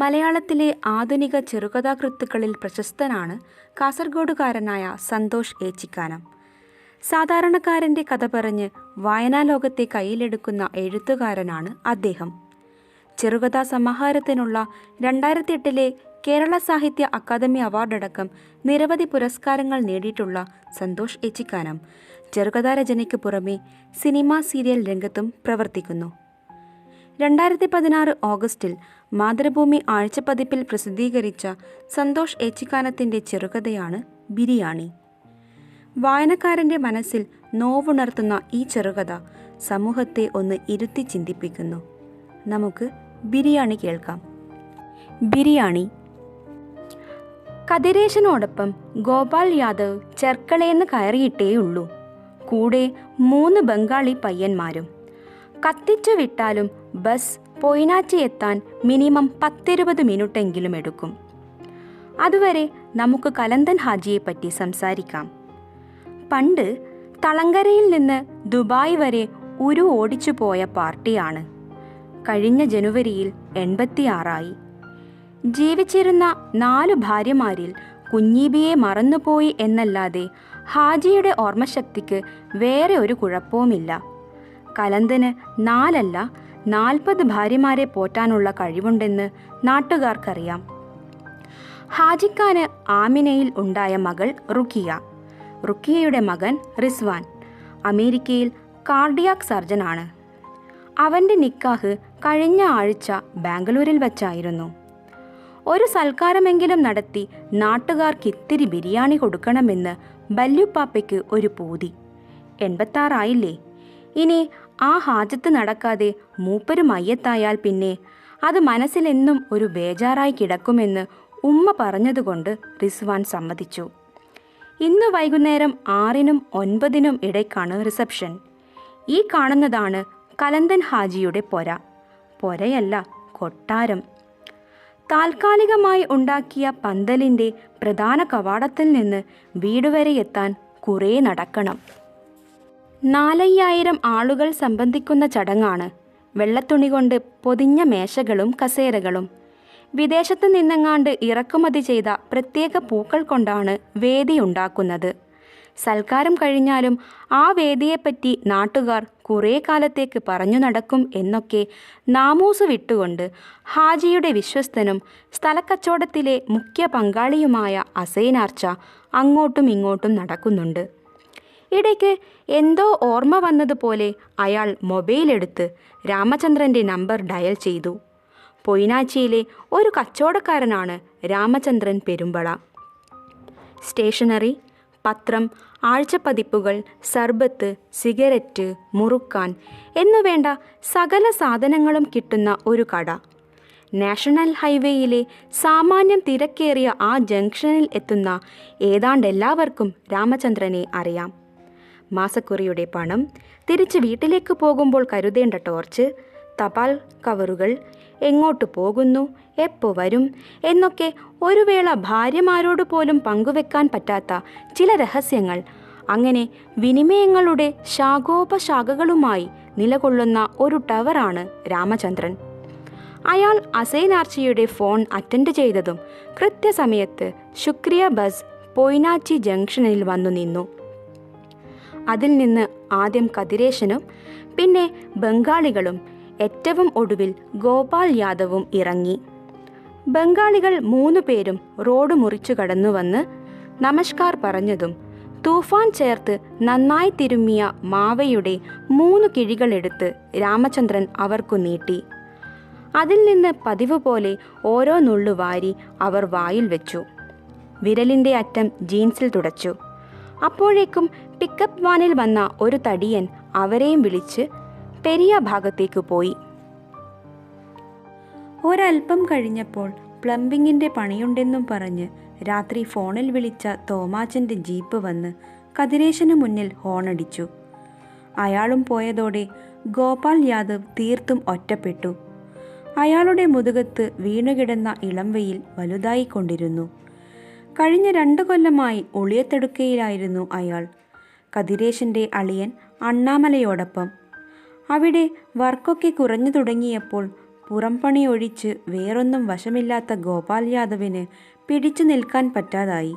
മലയാളത്തിലെ ആധുനിക ചെറുകഥാകൃത്തുക്കളിൽ പ്രശസ്തനാണ് കാസർഗോഡുകാരനായ സന്തോഷ് ഏച്ചിക്കാനം. സാധാരണക്കാരൻ്റെ കഥ പറഞ്ഞ് വായനാലോകത്തെ കയ്യിലെടുക്കുന്ന എഴുത്തുകാരനാണ് അദ്ദേഹം. ചെറുകഥാ സമാഹാരത്തിനുള്ള 2008 കേരള സാഹിത്യ അക്കാദമി അവാർഡടക്കം നിരവധി പുരസ്കാരങ്ങൾ നേടിയിട്ടുള്ള സന്തോഷ് ഏച്ചിക്കാനം ചെറുകഥാരചനയ്ക്ക് പുറമെ സിനിമ സീരിയൽ രംഗത്തും പ്രവർത്തിക്കുന്നു. 2016 ഓഗസ്റ്റിൽ മാതൃഭൂമി ആഴ്ചപ്പതിപ്പിൽ പ്രസിദ്ധീകരിച്ച സന്തോഷ് ഏച്ചിക്കാനത്തിൻ്റെ ചെറുകഥയാണ് ബിരിയാണി. വായനക്കാരൻ്റെ മനസ്സിൽ നോവുണർത്തുന്ന ഈ ചെറുകഥ സമൂഹത്തെ ഒന്ന് ഇരുത്തി ചിന്തിപ്പിക്കുന്നു. നമുക്ക് ബിരിയാണി കേൾക്കാം. ബിരിയാണി. കതിരേശനോടൊപ്പം ഗോപാൽ യാദവ് ചെർക്കളേന്ന് കയറിയിട്ടേയുള്ളൂ. കൂടെ 3 ബംഗാളി പയ്യന്മാരും. കത്തിച്ചു വിട്ടാലും ബസ് പൊയിനാച്ചി എത്താൻ മിനിമം 10-20 മിനിറ്റെങ്കിലും എടുക്കും. അതുവരെ നമുക്ക് കലന്തൻ ഹാജിയെപ്പറ്റി സംസാരിക്കാം. പണ്ട് തളങ്കരയിൽ നിന്ന് ദുബായ് വരെ ഉരു ഓടിച്ചു പോയ പാർട്ടിയാണ്. കഴിഞ്ഞ ജനുവരിയിൽ 86 ജീവിച്ചിരുന്ന 4 ഭാര്യമാരിൽ കുഞ്ഞീബിയെ മറന്നുപോയി എന്നല്ലാതെ ഹാജിയുടെ ഓർമ്മശക്തിക്ക് വേറെ ഒരു കുഴപ്പവുമില്ല. കലന്തന് 4 അല്ല 40 ഭാര്യമാരെ പോറ്റാനുള്ള കഴിവുണ്ടെന്ന് നാട്ടുകാർക്കറിയാം. ഹാജിക്കാന് ആമിനയിൽ ഉണ്ടായ മകൾ റുക്കിയ, റുക്കിയയുടെ മകൻ റിസ്വാൻ അമേരിക്കയിൽ കാർഡിയാക് സർജനാണ്. അവൻ്റെ നിക്കാഹ് കഴിഞ്ഞ ആഴ്ച ബാംഗ്ലൂരിൽ വച്ചായിരുന്നു. ഒരു സൽക്കാരമെങ്കിലും നടത്തി നാട്ടുകാർക്കിത്തിരി ബിരിയാണി കൊടുക്കണമെന്ന് ബല്യുപ്പാപ്പയ്ക്ക് ഒരു പൂതി. 86 ഇനി ആ ഹാജത്ത് നടക്കാതെ മൂപ്പര് മയ്യത്തായാൽ പിന്നെ അത് മനസ്സിലെന്നും ഒരു ബേജാറായി കിടക്കുമെന്ന് ഉമ്മ പറഞ്ഞതുകൊണ്ട് റിസ്വാൻ സമ്മതിച്ചു. ഇന്ന് വൈകുന്നേരം 6-നും 9-നും ഇടയ്ക്കാണ് റിസപ്ഷൻ. ഈ കാണുന്നതാണ് കലന്തൻ ഹാജിയുടെ പൊര. പൊരയല്ല, കൊട്ടാരം. താൽക്കാലികമായി ഉണ്ടാക്കിയ പന്തലിൻ്റെ പ്രധാന കവാടത്തിൽ നിന്ന് വീട് വരെ എത്താൻ കുറേ നടക്കണം. 4,000 ആളുകൾ സംബന്ധിക്കുന്ന ചടങ്ങാണ്. വെള്ളത്തുണി കൊണ്ട് പൊതിഞ്ഞ മേശകളും കസേരകളും. വിദേശത്ത് നിന്നെങ്ങാണ്ട് ഇറക്കുമതി ചെയ്ത പ്രത്യേക പൂക്കൾ കൊണ്ടാണ് വേദി ഉണ്ടാക്കുന്നത്. സൽക്കാരം കഴിഞ്ഞാലും ആ വേദിയെപ്പറ്റി നാട്ടുകാർ കുറേ കാലത്തേക്ക് പറഞ്ഞു നടക്കും എന്നൊക്കെ നാമൂസ് വിട്ടുകൊണ്ട് ഹാജിയുടെ വിശ്വസ്തനും സ്ഥലക്കച്ചവടത്തിലെ മുഖ്യ പങ്കാളിയുമായ അസൈനാർച്ച അങ്ങോട്ടും ഇങ്ങോട്ടും നടക്കുന്നുണ്ട്. ഇടയ്ക്ക് എന്തോ ഓർമ്മ വന്നതുപോലെ അയാൾ മൊബൈലെടുത്ത് രാമചന്ദ്രൻ്റെ നമ്പർ ഡയൽ ചെയ്തു. പൊയിനാച്ചിയിലെ ഒരു കച്ചവടക്കാരനാണ് രാമചന്ദ്രൻ പെരുമ്പള. സ്റ്റേഷനറി, പത്രം, ആഴ്ചപ്പതിപ്പുകൾ, സർബത്ത്, സിഗരറ്റ്, മുറുക്കാൻ എന്നുവേണ്ട സകല സാധനങ്ങളും കിട്ടുന്ന ഒരു കട. നാഷണൽ ഹൈവേയിലെ സാമാന്യം തിരക്കേറിയ ആ ജംഗ്ഷനിൽ എത്തുന്ന ഏതാണ്ടെല്ലാവർക്കും രാമചന്ദ്രനെ അറിയാം. മാസക്കുറിയുടെ പണം, തിരിച്ച് വീട്ടിലേക്ക് പോകുമ്പോൾ കരുതേണ്ട ടോർച്ച്, തപാൽ കവറുകൾ, എങ്ങോട്ട് പോകുന്നു, എപ്പോൾ വരും എന്നൊക്കെ ഒരു വേള ഭാര്യമാരോട് പോലും പങ്കുവെക്കാൻ പറ്റാത്ത ചില രഹസ്യങ്ങൾ, അങ്ങനെ വിനിമയങ്ങളുടെ ശാഖോപശാഖകളുമായി നിലകൊള്ളുന്ന ഒരു ടവറാണ് രാമചന്ദ്രൻ. അയാൾ അസൈനാർച്ചിയുടെ ഫോൺ അറ്റൻഡ് ചെയ്തതും കൃത്യസമയത്ത് ശുക്രിയ ബസ് പൊയിനാച്ചി ജംഗ്ഷനിൽ വന്നു നിന്നു. അതിൽ നിന്ന് ആദ്യം കതിരേശനും പിന്നെ ബംഗാളികളും ഏറ്റവും ഒടുവിൽ ഗോപാൽ യാദവും ഇറങ്ങി. ബംഗാളികൾ 3 പേരും റോഡ് മുറിച്ചു കടന്നുവന്ന് നമസ്കാർ പറഞ്ഞതും തൂഫാൻ ചേർത്ത് നന്നായി തിരുമ്മിയ മാവയുടെ 3 കിഴികളെടുത്ത് രാമചന്ദ്രൻ അവർക്കു നീട്ടി. അതിൽ നിന്ന് പതിവ് പോലെ ഓരോ നുള്ളു വാരി അവർ വായിൽ വെച്ചു. വിരലിൻ്റെ അറ്റം ജീൻസിൽ തുടച്ചു. അപ്പോഴേക്കും പിക്കപ്പ് വാനിൽ വന്ന ഒരു തടിയൻ അവരെയും വിളിച്ച് പെരിയ ഭാഗത്തേക്ക് പോയി. ഒരൽപ്പം കഴിഞ്ഞപ്പോൾ പ്ലംബിങ്ങിൻ്റെ പണിയുണ്ടെന്നും പറഞ്ഞ് രാത്രി ഫോണിൽ വിളിച്ച തോമാച്ചൻ്റെ ജീപ്പ് വന്ന് കതിരേശന് മുന്നിൽ ഹോണടിച്ചു. അയാളും പോയതോടെ ഗോപാൽ യാദവ് തീർത്തും ഒറ്റപ്പെട്ടു. അയാളുടെ മുതുകത്ത് വീണുകിടന്ന ഇളംവെയിൽ വലുതായിക്കൊണ്ടിരുന്നു. കഴിഞ്ഞ 2 കൊല്ലമായി ഒളിയത്തെടുക്കയിലായിരുന്നു അയാൾ, കതിരേശൻ്റെ അളിയൻ അണ്ണാമലയോടൊപ്പം. അവിടെ വർക്കൊക്കെ കുറഞ്ഞു തുടങ്ങിയപ്പോൾ പുറംപണി ഒഴിച്ച് വേറൊന്നും വശമില്ലാത്ത ഗോപാൽ യാദവിന് പിടിച്ചു നിൽക്കാൻ പറ്റാതായി.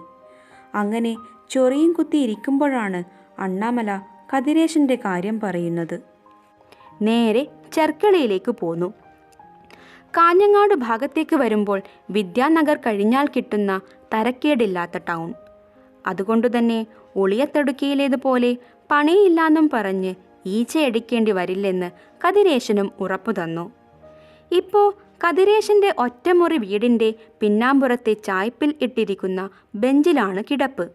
അങ്ങനെ ചൊറിയും കുത്തി ഇരിക്കുമ്പോഴാണ് അണ്ണാമല കതിരേശൻ്റെ കാര്യം പറയുന്നത്. നേരെ ചെർക്കളയിലേക്ക് പോന്നു. കാഞ്ഞങ്ങാട് ഭാഗത്തേക്ക് വരുമ്പോൾ വിദ്യാനഗർ കഴിഞ്ഞാൽ കിട്ടുന്ന തരക്കേടില്ലാത്ത ടൗൺ. അതുകൊണ്ടുതന്നെ ഒളിയത്തടുക്കിയിലേതുപോലെ പണിയില്ലാന്നും പറഞ്ഞ് ഈച്ചയടിക്കേണ്ടി വരില്ലെന്ന് കതിരേശനും ഉറപ്പു തന്നു. ഇപ്പോൾ കതിരേശൻ്റെ ഒറ്റമുറി വീടിൻ്റെ പിന്നാമ്പുറത്തെ ചായ്പിൽ ഇട്ടിരിക്കുന്ന ബെഞ്ചിലാണ് കിടപ്പ്.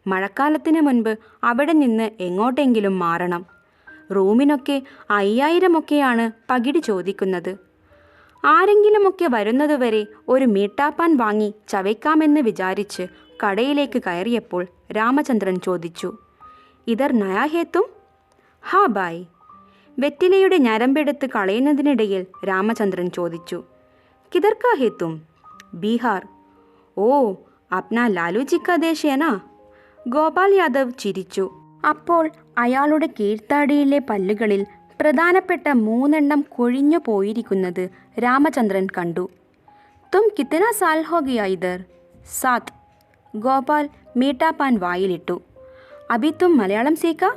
മഴക്കാലത്തിന് മുൻപ് അവിടെ നിന്ന് എങ്ങോട്ടെങ്കിലും മാറണം. റൂമിനൊക്കെ 5000 പകിടി ചോദിക്കുന്നത്. ആരെങ്കിലുമൊക്കെ വരുന്നതുവരെ ഒരു മീട്ടാപ്പാൻ വാങ്ങി ചവയ്ക്കാമെന്ന് വിചാരിച്ച് കടയിലേക്ക് കയറിയപ്പോൾ രാമചന്ദ്രൻ ചോദിച്ചു, ഇതർ നയാ ഹേത്തും? ഹാ ബായ്. വെറ്റിലയുടെ ഞരമ്പെടുത്ത് കളയുന്നതിനിടയിൽ രാമചന്ദ്രൻ ചോദിച്ചു, കിതർക്കാ ഹേത്തും? ബീഹാർ. ഓ, അപ്നാ ലാലുജിക്ക ദേശേനാ? ഗോപാൽ യാദവ് ചിരിച്ചു. അപ്പോൾ അയാളുടെ കീഴ്ത്താടിയിലെ പല്ലുകളിൽ പ്രധാനപ്പെട്ട 3 കൊഴിഞ്ഞു പോയിരിക്കുന്നത് രാമചന്ദ്രൻ കണ്ടു. തും കിത്തന സാൽ ഹോ ഗയാ ഇധർ? 7. ഗോപാൽ മീട്ടാപ്പാൻ വായിലിട്ടു. അഭി തും മലയാളം സീക്കാ?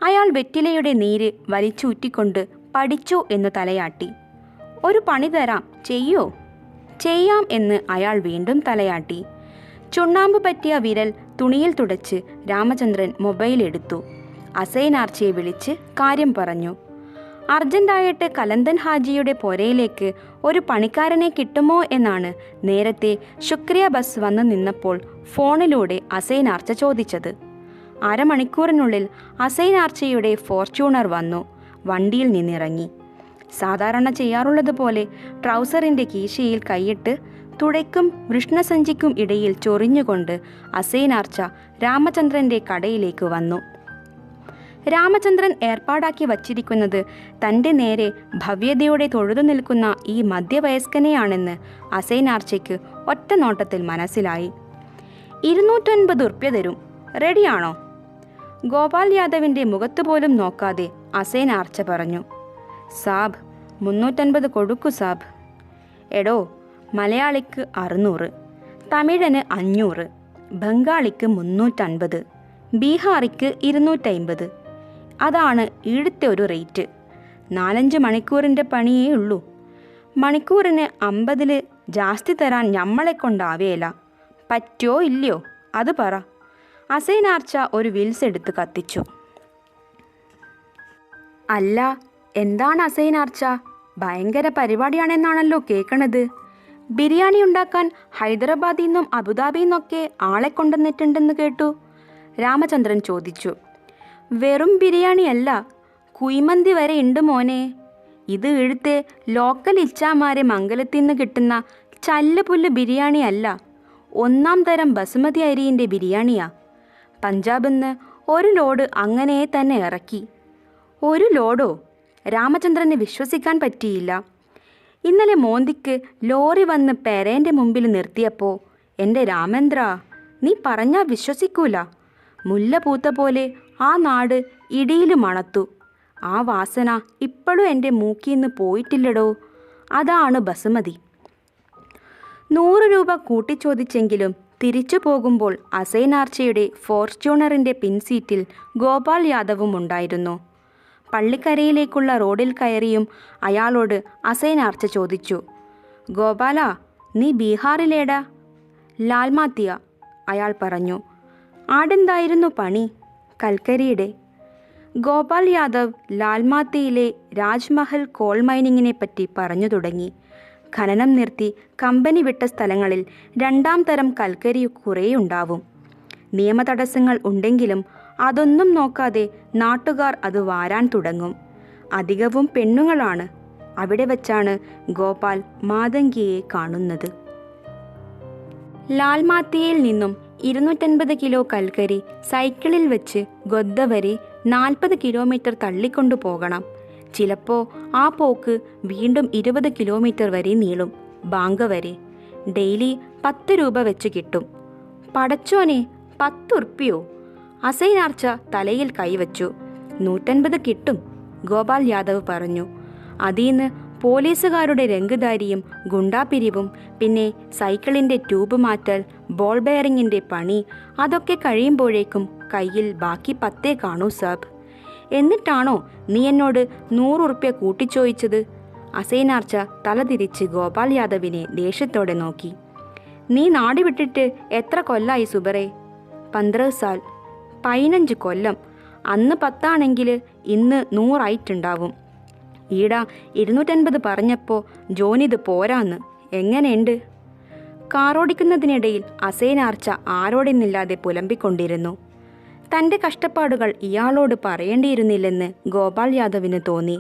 അയാൾ വെറ്റിലയുടെ നീര് വലിച്ചൂറ്റിക്കൊണ്ട് പഠിച്ചു എന്ന് തലയാട്ടി. ഒരു പണി തരാം, ചെയ്യോ? ചെയ്യാം എന്ന് അയാൾ വീണ്ടും തലയാട്ടി. ചുണ്ണാമ്പ് പറ്റിയ വിരൽ തുണിയിൽ തുടച്ച് രാമചന്ദ്രൻ മൊബൈൽ എടുത്തു. അസൈൻ ആർച്ചയെ വിളിച്ച് കാര്യം പറഞ്ഞു. അർജന്റായിട്ട് കലന്തൻ ഹാജിയുടെ പുരയിലേക്ക് ഒരു പണിക്കാരനെ കിട്ടുമോ എന്നാണ് നേരത്തെ ശുക്രിയ ബസ് വന്നു നിന്നപ്പോൾ ഫോണിലൂടെ അസൈൻ ആർച്ച ചോദിച്ചത്. അരമണിക്കൂറിനുള്ളിൽ അസൈൻ ആർച്ചയുടെ ഫോർച്യൂണർ വന്നു വണ്ടിയിൽ നിന്നിറങ്ങി. സാധാരണ ചെയ്യാറുള്ളതുപോലെ ട്രൗസറിൻ്റെ കീശയിൽ കൈയിട്ട് തുടയ്ക്കും വൃഷ്ണസഞ്ചിക്കും ഇടയിൽ ചൊറിഞ്ഞുകൊണ്ട് അസൈൻ ആർച്ച രാമചന്ദ്രൻ്റെ കടയിലേക്ക് വന്നു. രാമചന്ദ്രൻ ഏർപ്പാടാക്കി വച്ചിരിക്കുന്നത് തൻ്റെ നേരെ ഭവ്യതയോടെ തൊഴുതു നിൽക്കുന്ന ഈ മധ്യവയസ്കനെയാണെന്ന് അസൈൻ ആർച്ചയ്ക്ക് ഒറ്റ നോട്ടത്തിൽ മനസ്സിലായി. 250 ഉറുപ്യ തരും, റെഡിയാണോ? ഗോപാൽ യാദവിൻ്റെ മുഖത്തുപോലും നോക്കാതെ അസൈൻ ആർച്ച പറഞ്ഞു. സാബ് 350 കൊടുക്കു സാബ്. എടോ, മലയാളിക്ക് 600, തമിഴന് 500, ബംഗാളിക്ക് 350, ബീഹാറിക്ക് 250. അതാണ് ഇവിടുത്തെ ഒരു റേറ്റ്. 4-5 മണിക്കൂറിൻ്റെ പണിയേ ഉള്ളൂ. മണിക്കൂറിന് 50 ജാസ്തി തരാൻ ഞമ്മളെ കൊണ്ടാവേല. പറ്റോ ഇല്ലയോ അത് പറ. അസൈൻ ആർച്ച ഒരു വിൽസ് എടുത്ത് കത്തിച്ചു. അല്ല, എന്താണ് അസൈൻ ആർച്ച? ഭയങ്കര പരിപാടിയാണെന്നാണല്ലോ കേൾക്കണത്. ബിരിയാണി ഉണ്ടാക്കാൻ ഹൈദരാബാദിൽ നിന്നും അബുദാബിയിൽ നിന്നൊക്കെ ആളെ കൊണ്ടുവന്നിട്ടുണ്ടെന്ന് കേട്ടു. രാമചന്ദ്രൻ ചോദിച്ചു. വെറും ബിരിയാണിയല്ല, കുയ്മന്തി വരെ ഉണ്ട് മോനെ. ഇത് ഇവിടുത്തെ ലോക്കൽ ഇച്ചാമാരെ മംഗലത്തിൽ നിന്ന് കിട്ടുന്ന ചല്ലുപുല്ല് ബിരിയാണിയല്ല, 1-ാം തരം ബസുമതി അരിയിൻ്റെ ബിരിയാണിയാ. പഞ്ചാബിൽ നിന്ന് ഒരു ലോഡ് അങ്ങനെ തന്നെ ഇറക്കി. ഒരു ലോഡോ? രാമചന്ദ്രന് വിശ്വസിക്കാൻ പറ്റിയില്ല. ഇന്നലെ മോന്തിക്ക് ലോറി വന്ന് പെരേൻ്റെ മുമ്പിൽ നിർത്തിയപ്പോൾ, എൻ്റെ രാമേന്ദ്ര, നീ പറഞ്ഞാൽ വിശ്വസിക്കൂല. മുല്ല പൂത്ത പോലെ ആ നാട് ഇടിയിൽ മണത്തു. ആ വാസന ഇപ്പോഴും എൻ്റെ മൂക്കിന്ന് പോയിട്ടില്ലടോ. അതാണ് ബസുമതി. 100 രൂപ കൂട്ടിച്ചോദിച്ചെങ്കിലും തിരിച്ചു പോകുമ്പോൾ അസൈൻ ആർച്ചയുടെ ഫോർച്യൂണറിൻ്റെ പിൻസീറ്റിൽ ഗോപാൽ യാദവും ഉണ്ടായിരുന്നു. പള്ളിക്കരയിലേക്കുള്ള റോഡിൽ കയറിയും അയാളോട് അസൈൻ ആർച്ച ചോദിച്ചു. ഗോപാല, നീ ബീഹാറിലേടാ? ലാൽമാത്തിയ, അയാൾ പറഞ്ഞു. ആടെന്തായിരുന്നു പണി? കൽക്കരിയുടെ. ഗോപാൽ യാദവ് ലാൽമാത്തിയിലെ രാജ്മഹൽ കോൾ മൈനിങ്ങിനെ പറ്റി പറഞ്ഞു തുടങ്ങി. ഖനനം നിർത്തി കമ്പനി വിട്ട സ്ഥലങ്ങളിൽ 2-ാം തരം കൽക്കരി കുറേയുണ്ടാവും. നിയമതടസ്സങ്ങൾ ഉണ്ടെങ്കിലും അതൊന്നും നോക്കാതെ നാട്ടുകാർ അത് വാരാൻ തുടങ്ങും. അധികവും പെണ്ണുങ്ങളാണ്. അവിടെ വച്ചാണ് ഗോപാൽ മാതങ്കിയെ കാണുന്നത്. ലാൽമാത്തിയയിൽ നിന്നും 250 കിലോ കൽക്കരി സൈക്കിളിൽ വെച്ച് ഗൊദ്ദ വരെ 40 കിലോമീറ്റർ തള്ളിക്കൊണ്ടു പോകണം. ചിലപ്പോൾ ആ പോക്ക് വീണ്ടും 20 കിലോമീറ്റർ വരെ നീളും, ബാങ്ക വരെ. ഡെയിലി 10 രൂപ വെച്ച് കിട്ടും. പടച്ചോനെ, 10 ഉറുപ്പിയോ? അസൈൻ ആർച്ച തലയിൽ കൈവച്ചു. 150 കിട്ടും, ഗോപാൽ യാദവ് പറഞ്ഞു. അതിന്ന് പോലീസുകാരുടെ രംഗധാരിയും ഗുണ്ടാപിരിവും, പിന്നെ സൈക്കിളിൻ്റെ ട്യൂബ് മാറ്റൽ, ബോൾ ബെയറിങ്ങിൻ്റെ പണി, അതൊക്കെ കഴിയുമ്പോഴേക്കും കയ്യിൽ ബാക്കി 10 കാണൂ സാബ്. എന്നിട്ടാണോ നീ എന്നോട് 100 ഉറുപ്യ കൂട്ടിച്ചോദിച്ചത്? അസൈനാർച്ച തലതിരിച്ച് ഗോപാൽ യാദവിനെ ദേഷ്യത്തോടെ നോക്കി. നീ നാട് വിട്ടിട്ട് എത്ര കൊല്ലായി സുബറേ? 15 സാൽ. 15 കൊല്ലം. അന്ന് 10 ആണെങ്കിൽ ഇന്ന് 100 ആയിട്ടുണ്ടാവും. ഈടാ 250 പറഞ്ഞപ്പോൾ ജോനിത് പോരാന്ന്. എങ്ങനെയുണ്ട്? കാറോടിക്കുന്നതിനിടയിൽ അസൈനാർച്ച ആരോടെന്നില്ലാതെ പുലമ്പിക്കൊണ്ടിരുന്നു. തൻ്റെ കഷ്ടപ്പാടുകൾ ഇയാളോട് പറയേണ്ടിയിരുന്നില്ലെന്ന് ഗോപാൽ യാദവിന് തോന്നി.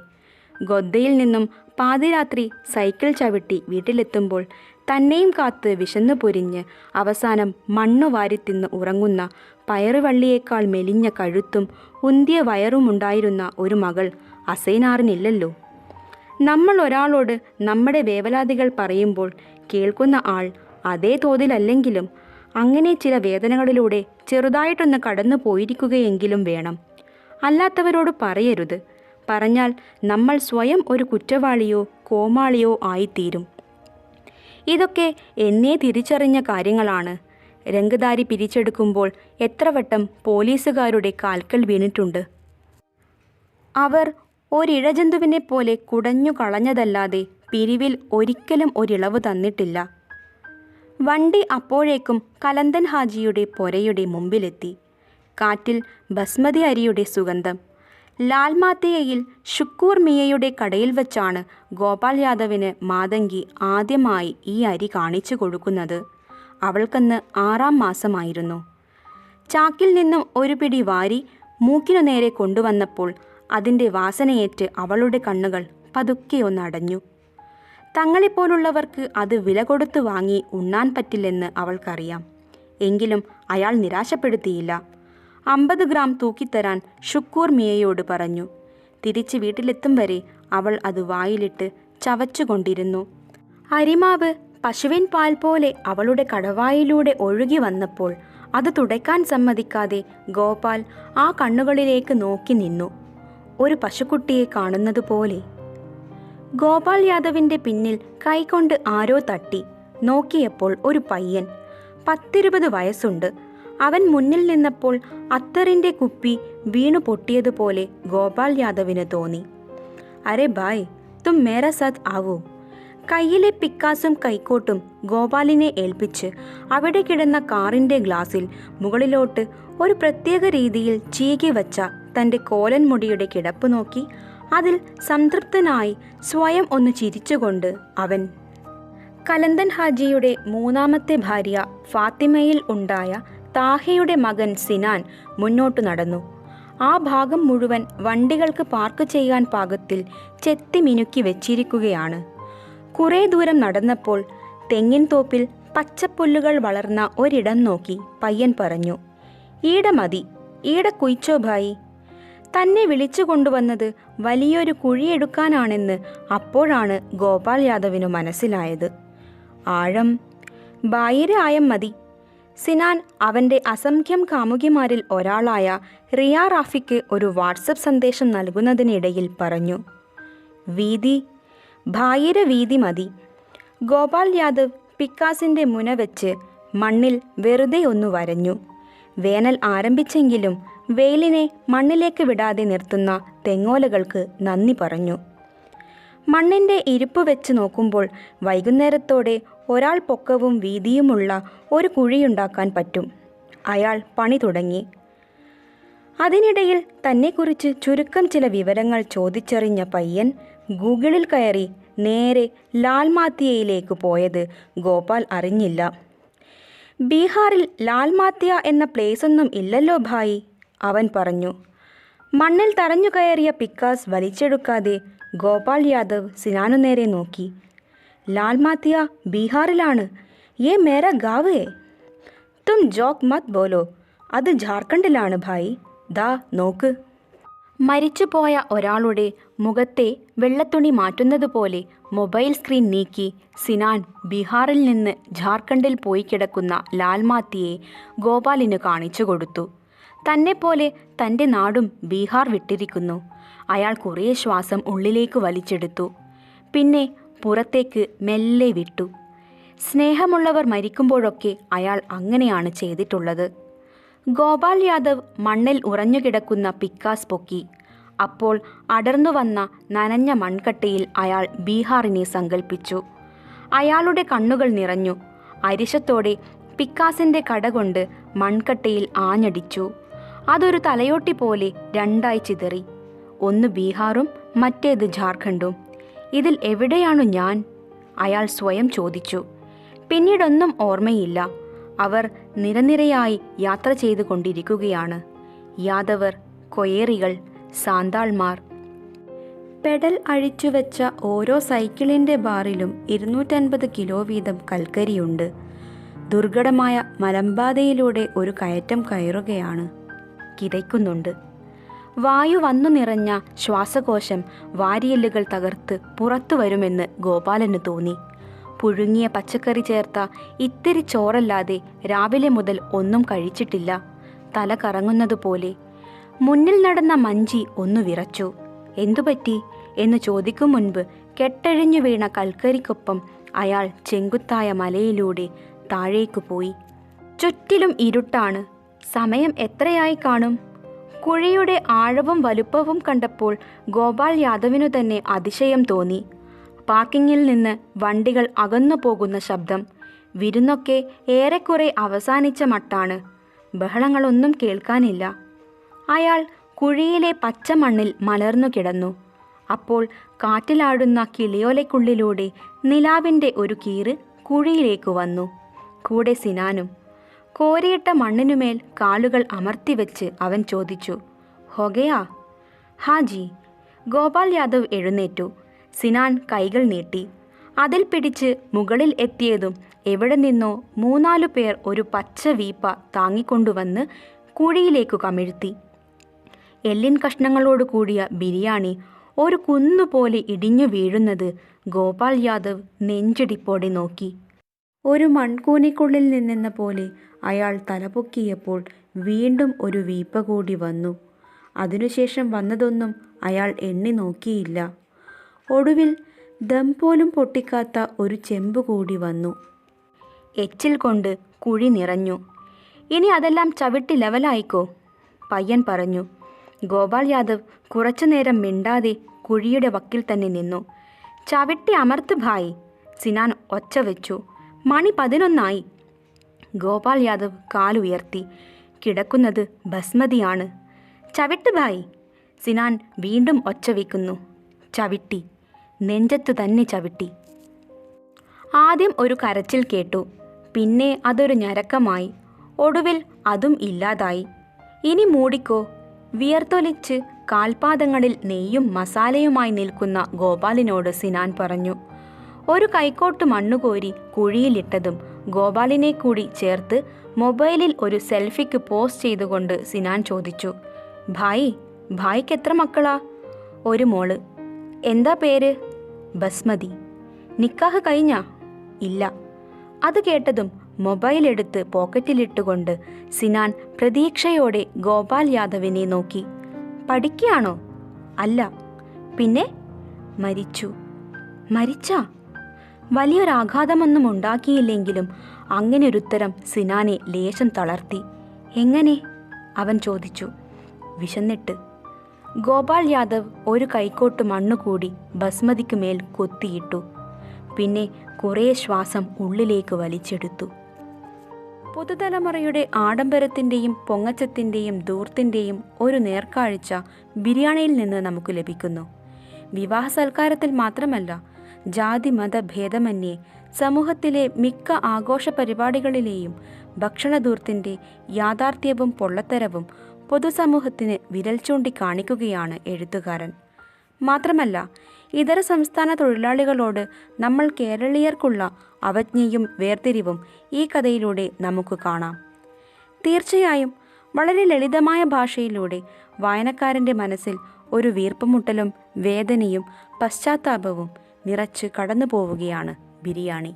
ഗൊദ്ദയിൽ നിന്നും പാതിരാത്രി സൈക്കിൾ ചവിട്ടി വീട്ടിലെത്തുമ്പോൾ തന്നെയും കാത്ത് വിശന്നു പൊരിഞ്ഞ് അവസാനം മണ്ണു വാരിത്തിന്ന് ഉറങ്ങുന്ന പയറുവള്ളിയേക്കാൾ മെലിഞ്ഞ കഴുത്തും ഉന്തിയ വയറുമുണ്ടായിരുന്ന ഒരു മകൾ അസൈനാറിനില്ലല്ലോ. നമ്മൾ ഒരാളോട് നമ്മുടെ വേവലാതികൾ പറയുമ്പോൾ കേൾക്കുന്ന ആൾ അതേ തോതിലല്ലെങ്കിലും അങ്ങനെ ചില വേദനകളിലൂടെ ചെറുതായിട്ടൊന്ന് കടന്നു പോയിരിക്കുകയെങ്കിലും വേണം. അല്ലാത്തവരോട് പറയരുത്. പറഞ്ഞാൽ നമ്മൾ സ്വയം ഒരു കുറ്റവാളിയോ കോമാളിയോ ആയിത്തീരും. ഇതൊക്കെ എന്നേ തിരിച്ചറിഞ്ഞ കാര്യങ്ങളാണ്. രംഗധാരി പിരിച്ചെടുക്കുമ്പോൾ എത്ര വട്ടം പോലീസുകാരുടെ കാൽക്കൽ വീണിട്ടുണ്ട്. അവർ ഒരിഴജന്തുവിനെ പോലെ കുടഞ്ഞു കളഞ്ഞതല്ലാതെ പിരിവിൽ ഒരിക്കലും ഒരിളവ് തന്നിട്ടില്ല. വണ്ടി അപ്പോഴേക്കും കലന്തൻ ഹാജിയുടെ പൊരയുടെ മുമ്പിലെത്തി. കാറ്റിൽ ബസ്മതി അരിയുടെ സുഗന്ധം. ലാൽമാത്തയയിൽ ഷുക്കൂർ മിയയുടെ കടയിൽ വച്ചാണ് ഗോപാൽ യാദവിന് മാതങ്കി ആദ്യമായി ഈ അരി കാണിച്ചു കൊടുക്കുന്നത്. അവൾക്കന്ന് 6-ാം മാസമായിരുന്നു. ചാക്കിൽ നിന്നും ഒരു പിടി വാരി മൂക്കിനു നേരെ കൊണ്ടുവന്നപ്പോൾ അതിൻ്റെ വാസനയേറ്റ് അവളുടെ കണ്ണുകൾ പതുക്കെ ഒന്നടഞ്ഞു. തങ്ങളെപ്പോലുള്ളവർക്ക് അത് വില കൊടുത്തു വാങ്ങി ഉണ്ണാൻ പറ്റില്ലെന്ന് അവൾക്കറിയാം. എങ്കിലും അയാൾ നിരാശപ്പെടുത്തിയില്ല. 50 ഗ്രാം തൂക്കിത്തരാൻ ഷുക്കൂർ മിയയോട് പറഞ്ഞു. തിരിച്ച് വീട്ടിലെത്തും വരെ അവൾ അത് വായിലിട്ട് ചവച്ചുകൊണ്ടിരുന്നു. അരിമാവ് പശുവിൻ പാൽ പോലെ അവളുടെ കടവായിലൂടെ ഒഴുകി വന്നപ്പോൾ അത് തുടയ്ക്കാൻ സമ്മതിക്കാതെ ഗോപാൽ ആ കണ്ണുകളിലേക്ക് നോക്കി നിന്നു. ഒരു പശുക്കുട്ടിയെ കാണുന്നത് പോലെ. ഗോപാൽ യാദവിൻ്റെ പിന്നിൽ കൈകൊണ്ട് ആരോ തട്ടി. നോക്കിയപ്പോൾ ഒരു പയ്യൻ. 10-20 വയസ്സുണ്ട്. അവൻ മുന്നിൽ നിന്നപ്പോൾ അത്തറിൻ്റെ കുപ്പി വീണു പൊട്ടിയതുപോലെ ഗോപാൽ യാദവിന് തോന്നി. അരെ ഭായ്, തും മേര സാത്ത് ആവോ. കയ്യിലെ പിക്കാസും കൈക്കോട്ടും ഗോപാലിനെ ഏൽപ്പിച്ച് അവിടെ കിടന്ന കാറിൻ്റെ ഗ്ലാസിൽ മുകളിലോട്ട് ഒരു പ്രത്യേക രീതിയിൽ ചീകി വച്ച തൻ്റെ കോലൻ മുടിയുടെ കിടപ്പ് നോക്കി അതിൽ സംതൃപ്തനായി സ്വയം ഒന്ന് ചിരിച്ചുകൊണ്ട് അവൻ കലന്തൻ ഹാജിയുടെ 3ാമത്തെ ഭാര്യ ഫാത്തിമയിൽ ഉണ്ടായ താഹയുടെ മകൻ സിനാൻ മുന്നോട്ടു നടന്നു. ആ ഭാഗം മുഴുവൻ വണ്ടികൾക്ക് പാർക്ക് ചെയ്യാൻ പാകത്തിൽ ചെത്തി മിനുക്കി വെച്ചിരിക്കുകയാണ്. കുറേ ദൂരം നടന്നപ്പോൾ തെങ്ങിൻ തോപ്പിൽ പച്ചപ്പുല്ലുകൾ വളർന്ന ഒരിടം നോക്കി പയ്യൻ പറഞ്ഞു, ഈട മതി, ഈട കുയിച്ചോ ഭായി. തന്നെ വിളിച്ചു കൊണ്ടുവന്നത് വലിയൊരു കുഴിയെടുക്കാനാണെന്ന് അപ്പോഴാണ് ഗോപാൽ യാദവിനു മനസ്സിലായത്. ആഴം 1000 ആയം മതി. സിനാൻ അവൻ്റെ അസംഖ്യം കാമുകിമാരിൽ ഒരാളായ റിയ റാഫിക്ക് ഒരു വാട്സപ്പ് സന്ദേശം നൽകുന്നതിനിടയിൽ പറഞ്ഞു. വീതി 1000 വീതി മതി. ഗോപാൽ യാദവ് പിക്കാസിൻ്റെ മുന വെച്ച് മണ്ണിൽ വെറുതെ ഒന്ന് വരഞ്ഞു. വേനൽ ആരംഭിച്ചെങ്കിലും വെയിലിനെ മണ്ണിലേക്ക് വിടാതെ നിർത്തുന്ന തെങ്ങോലകൾക്ക് നന്ദി പറഞ്ഞു. മണ്ണിൻ്റെ ഇരിപ്പ് വെച്ച് നോക്കുമ്പോൾ വൈകുന്നേരത്തോടെ ഒരാൾ പൊക്കവും വീതിയുമുള്ള ഒരു കുഴിയുണ്ടാക്കാൻ പറ്റും. അയാൾ പണി തുടങ്ങി. അതിനിടയിൽ തന്നെക്കുറിച്ച് ചുരുക്കം ചില വിവരങ്ങൾ ചോദിച്ചറിഞ്ഞ പയ്യൻ ഗൂഗിളിൽ കയറി നേരെ ലാൽമാത്തിയയിലേക്ക് പോയത് ഗോപാൽ അറിഞ്ഞില്ല. ബീഹാറിൽ ലാൽമാത്തിയ എന്ന പ്ലേസൊന്നും ഇല്ലല്ലോ ഭായി, അവൻ പറഞ്ഞു. മണ്ണിൽ തറഞ്ഞു കയറിയ പിക്കാസ് വലിച്ചെടുക്കാതെ ഗോപാൽ യാദവ് സിനാനു നേരെ നോക്കി. ലാൽമാത്തിയ ബീഹാറിലാണ്. യേ മേര ഗാവ് ഹേ. തും ജോക്ക് മത് ബോലോ. അത് ജാർഖണ്ഡിലാണ് ഭായി. ദാ നോക്ക്. മരിച്ചുപോയ ഒരാളുടെ മുഖത്തെ വെള്ളത്തുണി മാറ്റുന്നതുപോലെ മൊബൈൽ സ്ക്രീൻ നീക്കി സിനാൻ ബീഹാറിൽ നിന്ന് ജാർഖണ്ഡിൽ പോയി കിടക്കുന്ന ലാൽമാത്തിയെ ഗോപാലിന് കാണിച്ചു കൊടുത്തു. തന്നെപ്പോലെ തൻ്റെ നാടും ബീഹാർ വിട്ടിരിക്കുന്നു. അയാൾ കുറേ ശ്വാസം ഉള്ളിലേക്ക് വലിച്ചെടുത്തു. പിന്നെ പുറത്തേക്ക് മെല്ലെ വിട്ടു. സ്നേഹമുള്ളവർ മരിക്കുമ്പോഴൊക്കെ അയാൾ അങ്ങനെയാണ് ചെയ്തിട്ടുള്ളത്. ഗോപാൽ യാദവ് മണ്ണിൽ ഉറഞ്ഞുകിടക്കുന്ന പിക്കാസ് പൊക്കി. അപ്പോൾ അടർന്നു വന്ന നനഞ്ഞ മൺകട്ടയിൽ അയാൾ ബീഹാറിനെ സങ്കൽപ്പിച്ചു. അയാളുടെ കണ്ണുകൾ നിറഞ്ഞു. അരിശത്തോടെ പിക്കാസിൻ്റെ കടകൊണ്ട് മൺകട്ടയിൽ ആഞ്ഞടിച്ചു. അതൊരു തലയോട്ടി പോലെ രണ്ടായി ചിതറി. ഒന്ന് ബീഹാറും മറ്റേത് ജാർഖണ്ഡും. ഇതിൽ എവിടെയാണു ഞാൻ? അയാൾ സ്വയം ചോദിച്ചു. പിന്നീടൊന്നും ഓർമ്മയില്ല. അവർ നിരനിരയായി യാത്ര ചെയ്തു കൊണ്ടിരിക്കുകയാണ്. യാദവർ, കൊയേറികൾ, സാന്താൾമാർ. പെഡൽ അഴിച്ചുവെച്ച ഓരോ സൈക്കിളിൻ്റെ ബാറിലും 250 കിലോ വീതം കൽക്കരിയുണ്ട്. ദുർഘടമായ മലമ്പാതയിലൂടെ ഒരു കയറ്റം കയറുകയാണ്. കിതയ്ക്കുന്നുണ്ട്. വായു വന്നു നിറഞ്ഞ ശ്വാസകോശം വാരിയെല്ലുകൾ തകർത്ത് പുറത്തു വരുമെന്ന് ഗോപാലന് തോന്നി. പുഴുങ്ങിയ പച്ചക്കറി ചേർത്ത ഇത്തിരി ചോറല്ലാതെ രാവിലെ മുതൽ ഒന്നും കഴിച്ചിട്ടില്ല. തല കറങ്ങുന്നതുപോലെ. മുന്നിൽ നടന്ന മഞ്ചി ഒന്നു വിറച്ചു. എന്തുപറ്റി എന്ന് ചോദിക്കും മുൻപ് കെട്ടഴിഞ്ഞു വീണ കൽക്കരിക്കൊപ്പം അയാൾ ചെങ്കുത്തായ മലയിലൂടെ താഴേക്കു പോയി. ചുറ്റിലും ഇരുട്ടാണ്. സമയം എത്രയായി കാണും? കുഴിയുടെ ആഴവും വലുപ്പവും കണ്ടപ്പോൾ ഗോപാൽ യാദവിനു തന്നെ അതിശയം തോന്നി. പാർക്കിങ്ങിൽ നിന്ന് വണ്ടികൾ അകന്നു പോകുന്ന ശബ്ദം. വിരുന്നൊക്കെ ഏറെക്കുറെ അവസാനിച്ച മട്ടാണ്. ബഹളങ്ങളൊന്നും കേൾക്കാനില്ല. അയാൾ കുഴിയിലെ പച്ചമണ്ണിൽ മലർന്നു കിടന്നു. അപ്പോൾ കാറ്റിലാടുന്ന കിളിയോലയ്ക്കുള്ളിലൂടെ നിലാവിൻ്റെ ഒരു കീറ് കുഴിയിലേക്ക് വന്നു. കൂടെ സിനാനും. കോരിയിട്ട മണ്ണിനുമേൽ കാലുകൾ അമർത്തിവെച്ച് അവൻ ചോദിച്ചു, ഹോഗയാ? ഹാജി. ഗോപാൽ യാദവ് എഴുന്നേറ്റു. സിനാൻ കൈകൾ നീട്ടി. അതിൽ പിടിച്ച് മുകളിൽ എത്തിയതും എവിടെ നിന്നോ 3-4 പേർ ഒരു പച്ച വീപ്പ താങ്ങിക്കൊണ്ടുവന്ന് കുഴിയിലേക്കു കമിഴ്ത്തി. എല്ലിൻ കഷ്ണങ്ങളോട് കൂടിയ ബിരിയാണി ഒരു കുന്നുപോലെ ഇടിഞ്ഞു വീഴുന്നത് ഗോപാൽ യാദവ് നെഞ്ചിടിപ്പോടെ നോക്കി. ഒരു മൺകൂനയ്ക്കുള്ളിൽ നിന്നെന്ന പോലെ അയാൾ തലപൊക്കിയപ്പോൾ വീണ്ടും ഒരു വീപ്പ കൂടി വന്നു. അതിനുശേഷം വന്നതൊന്നും അയാൾ എണ്ണി നോക്കിയില്ല. ഒടുവിൽ ദം പോലും പൊട്ടിക്കാത്ത ഒരു ചെമ്പ് കൂടി വന്നു. എച്ചിൽ കൊണ്ട് കുഴി നിറഞ്ഞു. ഇനി അതെല്ലാം ചവിട്ടി ലെവലായിക്കോ, പയ്യൻ പറഞ്ഞു. ഗോപാൽ യാദവ് കുറച്ചുനേരം മിണ്ടാതെ കുഴിയുടെ വക്കിൽ തന്നെ നിന്നു. ചവിട്ടി അമർത്ത് ഭായ്, സിനാൻ ഒച്ച വെച്ചു. മണി 11 ഗോപാൽ യാദവ് കാലുയർത്തി. കിടക്കുന്നത് ബസ്മതിയാണ്. ചവിട്ട് ഭായ്, സിനാൻ വീണ്ടും ഒച്ച വയ്ക്കുന്നു. ചവിട്ടി. നെഞ്ചത്തു തന്നെ ചവിട്ടി. ആദ്യം ഒരു കരച്ചിൽ കേട്ടു. പിന്നെ അതൊരു ഞരക്കമായി. ഒടുവിൽ അതും ഇല്ലാതായി. ഇനി മൂടിക്കോ. വിയർത്തൊലിച്ച് കാൽപാദങ്ങളിൽ നെയ്യും മസാലയുമായി നിൽക്കുന്ന ഗോപാലിനോട് സിനാൻ പറഞ്ഞു. ഒരു കൈക്കോട്ട് മണ്ണുകോരി കുഴിയിലിട്ടതും ഗോപാലിനെ കൂടി ചേർത്ത് മൊബൈലിൽ ഒരു സെൽഫിക്ക് പോസ്റ്റ് ചെയ്തുകൊണ്ട് സിനാൻ ചോദിച്ചു, ഭായിക്ക് എത്ര മക്കളാ? ഒരു മോള്. എന്താ പേര്? ബസ്മതി. നിക്കാഹ് കഴിഞ്ഞാ? ഇല്ല. അത് കേട്ടതും മൊബൈൽ എടുത്ത് പോക്കറ്റിലിട്ടുകൊണ്ട് സിനാൻ പ്രതീക്ഷയോടെ ഗോപാൽ യാദവിനെ നോക്കി. പഠിക്കുകയാണോ? അല്ല. പിന്നെ? മരിച്ചു. മരിച്ചാ? വലിയൊരാഘാതമൊന്നും ഉണ്ടാക്കിയില്ലെങ്കിലും അങ്ങനെയൊരുത്തരം സിനാനെ ലേശം തളർത്തി. എങ്ങനെ? അവൻ ചോദിച്ചു. വിശന്നിട്ട്. ഗോപാൽ യാദവ് ഒരു കൈക്കോട്ട് മണ്ണുകൂടി ബസ്മതിക്ക് മേൽ കൊത്തിയിട്ടു. പിന്നെ കുറേ ശ്വാസം ഉള്ളിലേക്ക് വലിച്ചെടുത്തു. പുതുതലമുറയുടെ ആഡംബരത്തിൻ്റെയും പൊങ്ങച്ചത്തിൻ്റെയും ധൂർത്തിൻ്റെയും ഒരു നേർക്കാഴ്ച ബിരിയാണിയിൽ നിന്ന് നമുക്ക് ലഭിക്കുന്നു. വിവാഹ സൽക്കാരത്തിൽ മാത്രമല്ല, ജാതി മത ഭേദമന്യേ സമൂഹത്തിലെ മിക്ക ആഘോഷ പരിപാടികളിലെയും ഭക്ഷണധൂർത്തിൻ്റെ യാഥാർത്ഥ്യവും പൊള്ളത്തരവും പൊതുസമൂഹത്തിന് വിരൽ ചൂണ്ടി കാണിക്കുകയാണ് എഴുത്തുകാരൻ. മാത്രമല്ല, ഇതര സംസ്ഥാന തൊഴിലാളികളോട് നമ്മൾ കേരളീയർക്കുള്ള അവജ്ഞയും വേർതിരിവും ഈ കഥയിലൂടെ നമുക്ക് കാണാം. തീർച്ചയായും വളരെ ലളിതമായ ഭാഷയിലൂടെ വായനക്കാരൻ്റെ മനസ്സിൽ ഒരു വീർപ്പുമുട്ടലും വേദനയും പശ്ചാത്താപവും നിറച്ച് കടന്നു പോവുകയാണ് ബിരിയാണി.